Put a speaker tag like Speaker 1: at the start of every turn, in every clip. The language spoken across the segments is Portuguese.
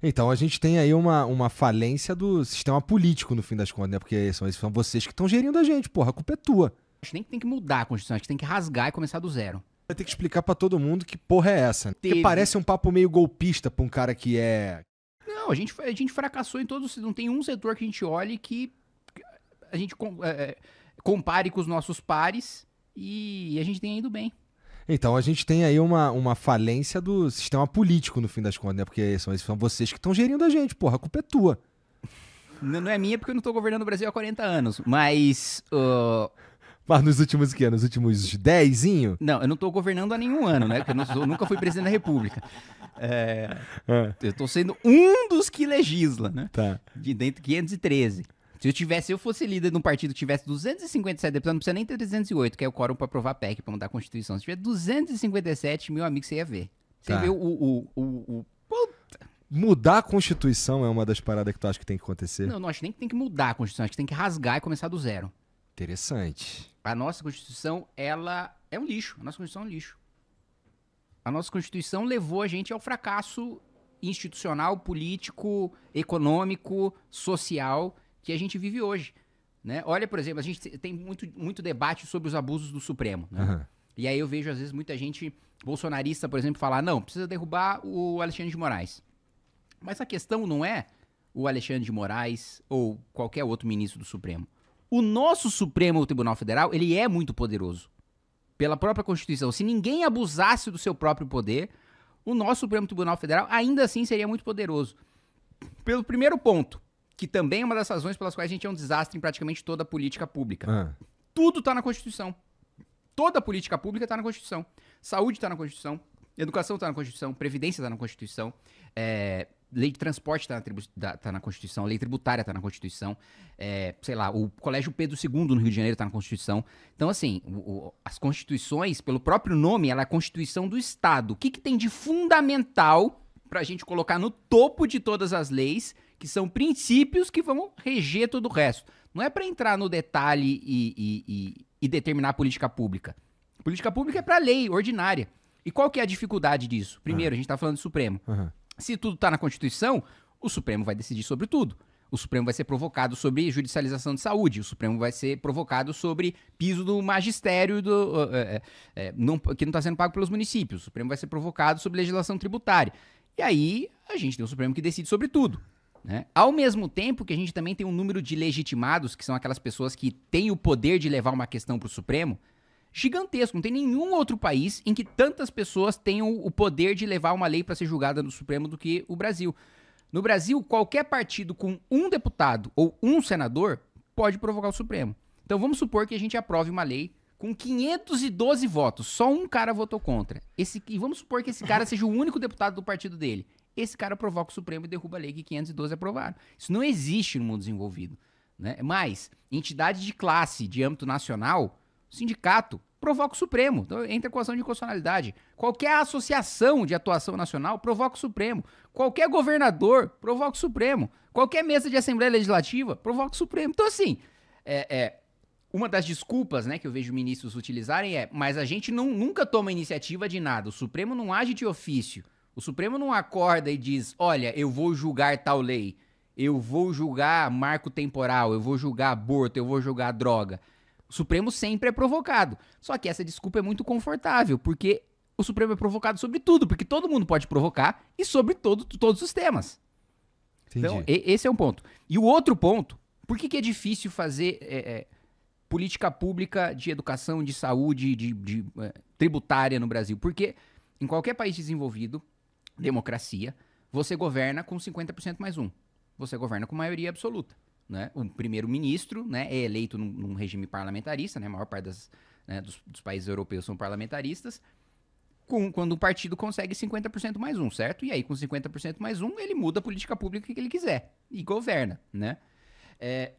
Speaker 1: Então a gente tem aí uma falência do sistema político, no fim das contas, né? Porque são vocês que estão gerindo a gente, porra, a culpa é tua.
Speaker 2: Acho que nem que tem que mudar a Constituição, acho que tem que rasgar e começar do zero.
Speaker 1: Vai ter que explicar pra todo mundo que porra é essa. Porque
Speaker 2: Teve.
Speaker 1: parece um papo meio golpista pra um cara que é...
Speaker 2: Não, a gente fracassou em todos. Não tem um setor que a gente olhe que a gente compare com os nossos pares e a gente tem ido bem.
Speaker 1: Então a gente tem aí uma falência do sistema político, no fim das contas, né? Porque são vocês que estão gerindo a gente, porra, a culpa é tua.
Speaker 2: Não é minha porque eu não tô governando o Brasil há 40 anos, mas...
Speaker 1: Mas nos últimos o quê? Nos últimos 10?
Speaker 2: Não, eu não tô governando há nenhum ano, né? Porque eu nunca fui presidente da República. Eu tô sendo um dos que legisla, né?
Speaker 1: Tá.
Speaker 2: De dentro de 513. Se eu fosse líder de um partido que tivesse 257 deputados, não precisa nem ter 308, que é o quórum pra aprovar a PEC, pra mudar a Constituição. Se tiver 257, meu amigo, você ia ver. Você ia
Speaker 1: Tá.
Speaker 2: ver Puta.
Speaker 1: Mudar a Constituição é uma das paradas que tu acha que tem que acontecer?
Speaker 2: Não, acho nem que tem que mudar a Constituição, acho que tem que rasgar e começar do zero.
Speaker 1: Interessante.
Speaker 2: A nossa Constituição, ela é um lixo. A nossa Constituição é um lixo. A nossa Constituição levou a gente ao fracasso institucional, político, econômico, social que a gente vive hoje, né? Olha, por exemplo, a gente tem muito debate sobre os abusos do Supremo, né?
Speaker 1: Aham.
Speaker 2: E aí eu vejo, às vezes, muita gente bolsonarista, por exemplo, falar, não, precisa derrubar o Alexandre de Moraes. Mas a questão não é o Alexandre de Moraes ou qualquer outro ministro do Supremo. O nosso Supremo Tribunal Federal, ele é muito poderoso. Pela própria Constituição. Se ninguém abusasse do seu próprio poder, o nosso Supremo Tribunal Federal ainda assim seria muito poderoso. Pelo primeiro ponto, que também é uma das razões pelas quais a gente é um desastre em praticamente toda a política pública.
Speaker 1: Ah.
Speaker 2: Tudo está na Constituição. Toda a política pública está na Constituição. Saúde está na Constituição, educação está na Constituição, previdência está na Constituição, lei de transporte tá na Constituição, lei tributária está na Constituição, sei lá, o Colégio Pedro II no Rio de Janeiro está na Constituição. Então, assim, as constituições, pelo próprio nome, ela é a Constituição do Estado. O que tem de fundamental para a gente colocar no topo de todas as leis, que são princípios que vão reger todo o resto? Não é para entrar no detalhe e determinar a política pública. A política pública é para lei ordinária. E qual que é a dificuldade disso? Primeiro, a gente está falando do Supremo.
Speaker 1: Aham.
Speaker 2: Se tudo está na Constituição, o Supremo vai decidir sobre tudo. O Supremo vai ser provocado sobre judicialização de saúde. O Supremo vai ser provocado sobre piso do magistério que não está sendo pago pelos municípios. O Supremo vai ser provocado sobre legislação tributária. E aí, a gente tem um Supremo que decide sobre tudo, né? Ao mesmo tempo que a gente também tem um número de legitimados, que são aquelas pessoas que têm o poder de levar uma questão para o Supremo, gigantesco. Não tem nenhum outro país em que tantas pessoas tenham o poder de levar uma lei para ser julgada no Supremo do que o Brasil. No Brasil, qualquer partido com um deputado ou um senador pode provocar o Supremo. Então vamos supor que a gente aprove uma lei com 512 votos. Só um cara votou contra. E vamos supor que esse cara seja o único deputado do partido dele. Esse cara provoca o Supremo e derruba a lei que 512 aprovaram. Isso não existe no mundo desenvolvido, né? Mas, entidade de classe de âmbito nacional, sindicato, provoca o Supremo. Então, entra com ação de inconstitucionalidade. Qualquer associação de atuação nacional provoca o Supremo. Qualquer governador provoca o Supremo. Qualquer mesa de Assembleia Legislativa provoca o Supremo. Então, assim, uma das desculpas, né, que eu vejo ministros utilizarem mas a gente nunca toma iniciativa de nada. O Supremo não age de ofício. O Supremo não acorda e diz, olha, eu vou julgar tal lei. Eu vou julgar marco temporal. Eu vou julgar aborto. Eu vou julgar droga. O Supremo sempre é provocado. Só que essa desculpa é muito confortável, porque o Supremo é provocado sobre tudo, porque todo mundo pode provocar e sobre todos os temas.
Speaker 1: Entendi.
Speaker 2: Então, esse é um ponto. E o outro ponto, por que é difícil fazer política pública de educação, de saúde, tributária no Brasil? Porque em qualquer país desenvolvido, democracia, você governa com 50% mais um. Você governa com maioria absoluta. Né? O primeiro-ministro, né, é eleito num regime parlamentarista, né? A maior parte dos países europeus são parlamentaristas, quando o partido consegue 50% mais um, certo? E aí, com 50% mais um, ele muda a política pública que ele quiser e governa, né?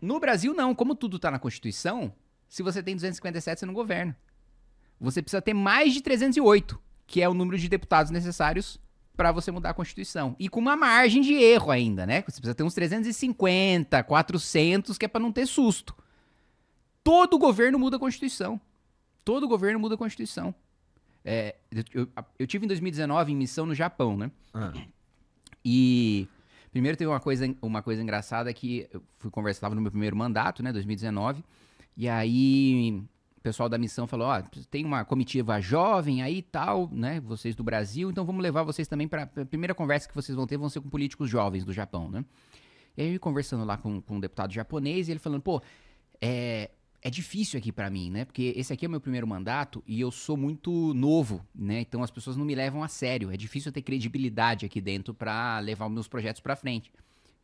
Speaker 2: No Brasil, não. Como tudo está na Constituição, se você tem 257, você não governa. Você precisa ter mais de 308, que é o número de deputados necessários para você mudar a Constituição. E com uma margem de erro ainda, né? Você precisa ter uns 350, 400, que é para não ter susto. Todo governo muda a Constituição. Todo governo muda a Constituição. Eu tive em 2019 em missão no Japão, né?
Speaker 1: Ah.
Speaker 2: E Primeiro tem uma coisa engraçada que eu fui conversar, estava no meu primeiro mandato, né, 2019, e aí o pessoal da missão falou, ó, tem uma comitiva jovem aí e tal, né, vocês do Brasil, então vamos levar vocês também para a primeira conversa que vocês vão ter, vão ser com políticos jovens do Japão, né. E aí eu conversando lá com um deputado japonês, e ele falando, pô, é difícil aqui pra mim, né? Porque esse aqui é o meu primeiro mandato e eu sou muito novo, né? Então as pessoas não me levam a sério. É difícil eu ter credibilidade aqui dentro pra levar os meus projetos pra frente.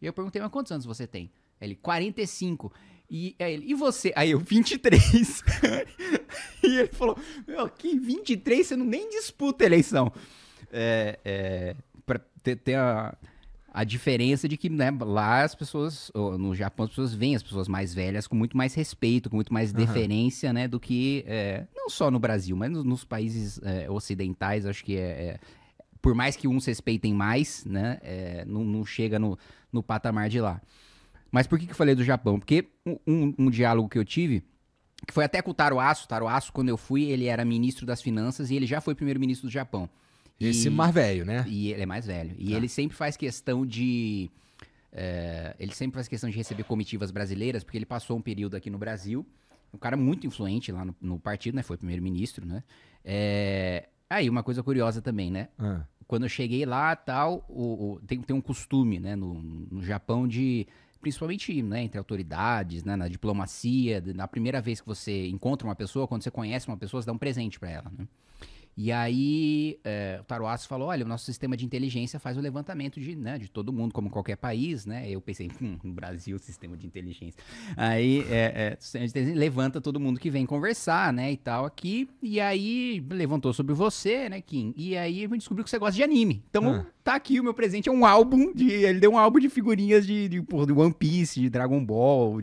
Speaker 2: E eu perguntei, mas quantos anos você tem? Ele, 45. E aí ele, e você? Aí eu, 23. E ele falou, meu, que 23? Você não nem disputa a eleição. Pra ter a diferença de que, né, lá as pessoas, no Japão, as pessoas veem as pessoas mais velhas com muito mais respeito, com muito mais deferência, né, do que, não só no Brasil, mas nos países ocidentais, acho que por mais que uns respeitem mais, né, não chega no patamar de lá. Mas por que eu falei do Japão? Porque um diálogo que eu tive, que foi até com o Taro Aso. Taro Aso, quando eu fui, ele era ministro das Finanças e ele já foi primeiro-ministro do Japão.
Speaker 1: Esse mais velho, né?
Speaker 2: E ele é mais velho. E ele sempre faz questão de... ele sempre faz questão de receber comitivas brasileiras, porque ele passou um período aqui no Brasil. Um cara muito influente lá no partido, né? Foi primeiro-ministro, né? Aí, uma coisa curiosa também, né? Quando eu cheguei lá, tal, tem um costume, né? No Japão de... Principalmente, né, entre autoridades, né, na diplomacia. Na primeira vez que você encontra uma pessoa, quando você conhece uma pessoa, você dá um presente pra ela, né? E aí, o Taro Aso falou, olha, o nosso sistema de inteligência faz o levantamento de todo mundo, como qualquer país, né? Eu pensei, no Brasil, sistema de inteligência. Aí, o sistema de inteligência levanta todo mundo que vem conversar, né, e tal, aqui. E aí, levantou sobre você, né, Kim? E aí, a gente descobriu que você gosta de anime. Então, tá aqui, o meu presente é um álbum ele deu um álbum de figurinhas de One Piece, de Dragon Ball,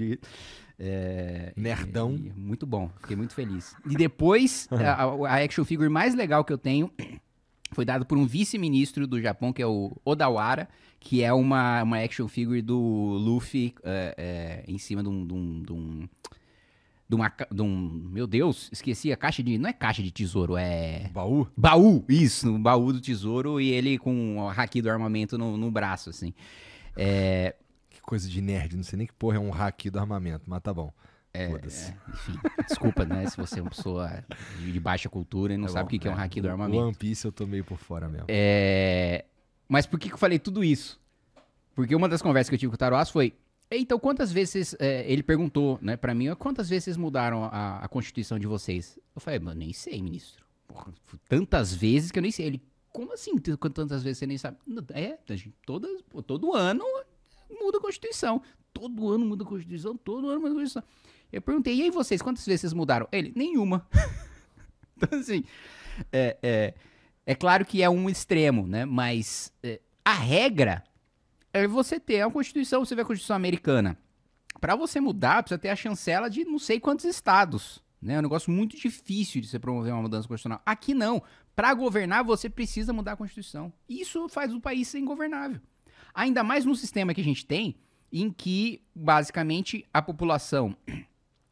Speaker 1: Nerdão.
Speaker 2: Muito bom, fiquei muito feliz. E depois, a action figure mais legal que eu tenho foi dada por um vice-ministro do Japão, que é o Odawara, que é uma action figure do Luffy em cima de um... Meu Deus, esqueci a caixa de... Não é caixa de tesouro, é...
Speaker 1: Baú?
Speaker 2: Baú, isso, um baú do tesouro e ele com o haki do armamento no braço, assim.
Speaker 1: Coisa de nerd, não sei nem que porra é um hack do armamento, mas tá bom. Foda-se.
Speaker 2: Enfim, desculpa, né, se você é uma pessoa de baixa cultura e não sabe o que é um hack do armamento.
Speaker 1: One Piece eu tô meio por fora mesmo.
Speaker 2: Mas por que eu falei tudo isso? Porque uma das conversas que eu tive com o Taro Aso foi, então quantas vezes, ele perguntou, né, pra mim, quantas vezes vocês mudaram a Constituição de vocês? Eu falei, mano, nem sei, ministro. Porra, tantas vezes que eu nem sei. Ele, como assim tantas vezes você nem sabe? Todo ano... muda a Constituição. Todo ano muda a Constituição, todo ano muda a Constituição. Eu perguntei, e aí vocês, quantas vezes vocês mudaram? Ele, nenhuma. Então, assim, é claro que é um extremo, né? Mas a regra é você ter a Constituição, você vê a Constituição americana. Pra você mudar, precisa ter a chancela de não sei quantos estados. Né? É um negócio muito difícil de você promover uma mudança constitucional. Aqui não. Pra governar, você precisa mudar a Constituição. Isso faz o país ser ingovernável. Ainda mais no sistema que a gente tem, em que, basicamente, a população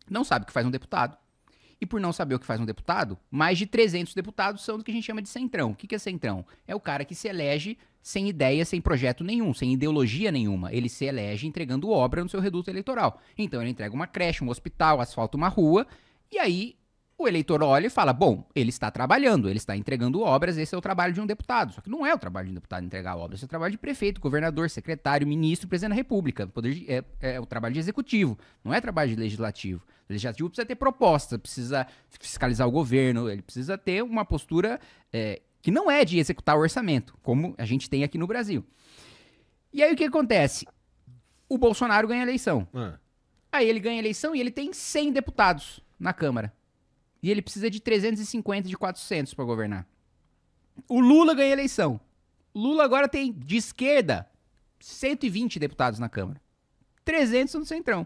Speaker 2: não sabe o que faz um deputado. E por não saber o que faz um deputado, mais de 300 deputados são do que a gente chama de centrão. O que é centrão? É o cara que se elege sem ideia, sem projeto nenhum, sem ideologia nenhuma. Ele se elege entregando obra no seu reduto eleitoral. Então ele entrega uma creche, um hospital, asfalta uma rua, e aí o eleitor olha e fala, bom, ele está trabalhando, ele está entregando obras, esse é o trabalho de um deputado. Só que não é o trabalho de um deputado entregar obras, esse é o trabalho de prefeito, governador, secretário, ministro, presidente da república. É o trabalho de executivo, não é trabalho de legislativo. O legislativo precisa ter proposta, precisa fiscalizar o governo, ele precisa ter uma postura que não é de executar o orçamento, como a gente tem aqui no Brasil. E aí o que acontece? O Bolsonaro ganha a eleição. Aí ele ganha a eleição e ele tem 100 deputados na Câmara. E ele precisa de 350 de 400 para governar. O Lula ganha a eleição. O Lula agora tem, de esquerda, 120 deputados na Câmara. 300 no Centrão.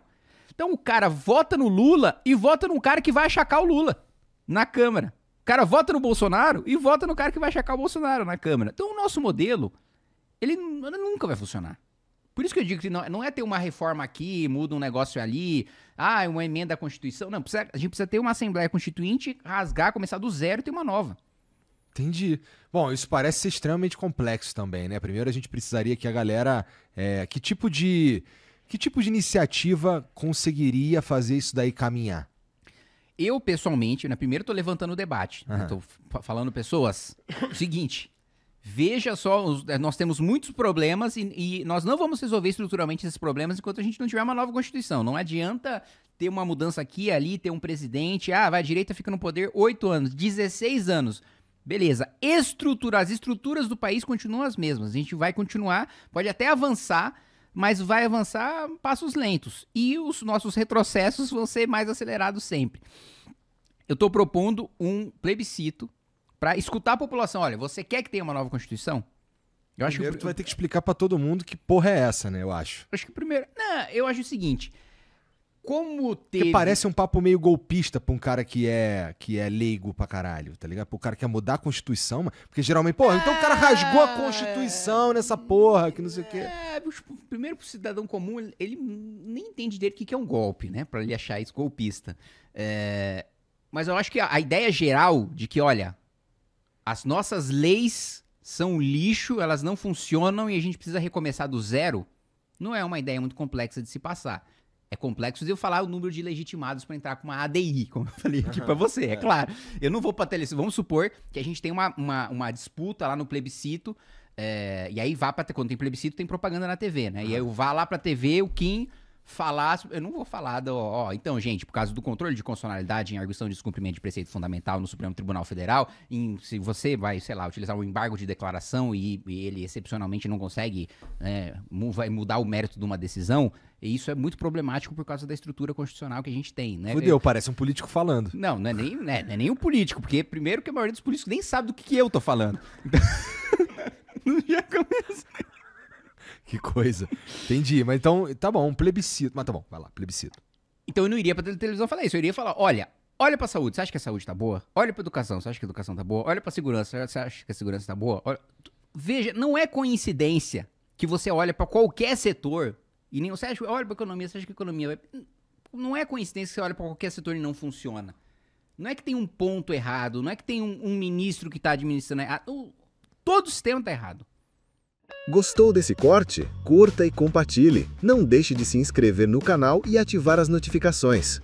Speaker 2: Então o cara vota no Lula e vota num cara que vai achacar o Lula na Câmara. O cara vota no Bolsonaro e vota no cara que vai achacar o Bolsonaro na Câmara. Então o nosso modelo, ele nunca vai funcionar. Por isso que eu digo que não é ter uma reforma aqui, muda um negócio ali, uma emenda à Constituição. Não, a gente precisa ter uma Assembleia Constituinte, rasgar, começar do zero e ter uma nova.
Speaker 1: Entendi. Bom, isso parece ser extremamente complexo também, né? Primeiro a gente precisaria que a galera... Que tipo de iniciativa conseguiria fazer isso daí caminhar?
Speaker 2: Eu, pessoalmente, primeiro tô levantando o debate. Eu tô falando, pessoas, seguinte, veja só, nós temos muitos problemas e nós não vamos resolver estruturalmente esses problemas enquanto a gente não tiver uma nova Constituição. Não adianta ter uma mudança aqui e ali, ter um presidente, a direita fica no poder 8 anos, 16 anos. Beleza, as estruturas do país continuam as mesmas. A gente vai continuar, pode até avançar, mas vai avançar a passos lentos. E os nossos retrocessos vão ser mais acelerados sempre. Eu estou propondo um plebiscito para escutar a população. Olha, você quer que tenha uma nova Constituição?
Speaker 1: Primeiro tu vai ter que explicar para todo mundo que porra é essa, né, eu acho.
Speaker 2: Acho que primeiro... Não, eu acho o seguinte... Como teve...
Speaker 1: Porque parece um papo meio golpista pra um cara que é leigo pra caralho, tá ligado? O cara quer mudar a Constituição, porque geralmente, porra, então o cara rasgou a Constituição nessa porra, que não sei o quê.
Speaker 2: Primeiro pro cidadão comum, ele nem entende direito o que é um golpe, né? Pra ele achar isso golpista. Mas eu acho que a ideia geral de que, olha, as nossas leis são lixo, elas não funcionam e a gente precisa recomeçar do zero, não é uma ideia muito complexa de se passar. É complexo de eu falar o número de legitimados para entrar com uma ADI, como eu falei aqui para você, é claro. Eu não vou para telecine. Vamos supor que a gente tem uma disputa lá no plebiscito, e aí quando tem plebiscito tem propaganda na TV, né? E aí eu vá lá para a TV, o Kim falar, eu não vou falar então, gente, por causa do controle de constitucionalidade em arguição de descumprimento de preceito fundamental no Supremo Tribunal Federal, se você vai, sei lá, utilizar um embargo de declaração e ele excepcionalmente não consegue vai mudar o mérito de uma decisão, e isso é muito problemático por causa da estrutura constitucional que a gente tem, né?
Speaker 1: Fudeu, parece um político falando.
Speaker 2: Não é nem um político, porque primeiro que a maioria dos políticos nem sabe do que eu tô falando. Não já começa.
Speaker 1: Que coisa. Entendi, mas então, tá bom, um plebiscito. Mas tá bom, vai lá, plebiscito.
Speaker 2: Então eu não iria pra televisão falar isso, eu iria falar, olha pra saúde, você acha que a saúde tá boa? Olha pra educação, você acha que a educação tá boa? Olha pra segurança, você acha que a segurança tá boa? Veja, não é coincidência que você olha pra qualquer setor, e nem você olha pra economia, você acha que a economia vai... Não é coincidência que você olha pra qualquer setor e não funciona. Não é que tem um ponto errado, não é que tem um ministro que tá administrando errado. Todo o sistema tá errado.
Speaker 3: Gostou desse corte? Curta e compartilhe. Não deixe de se inscrever no canal e ativar as notificações.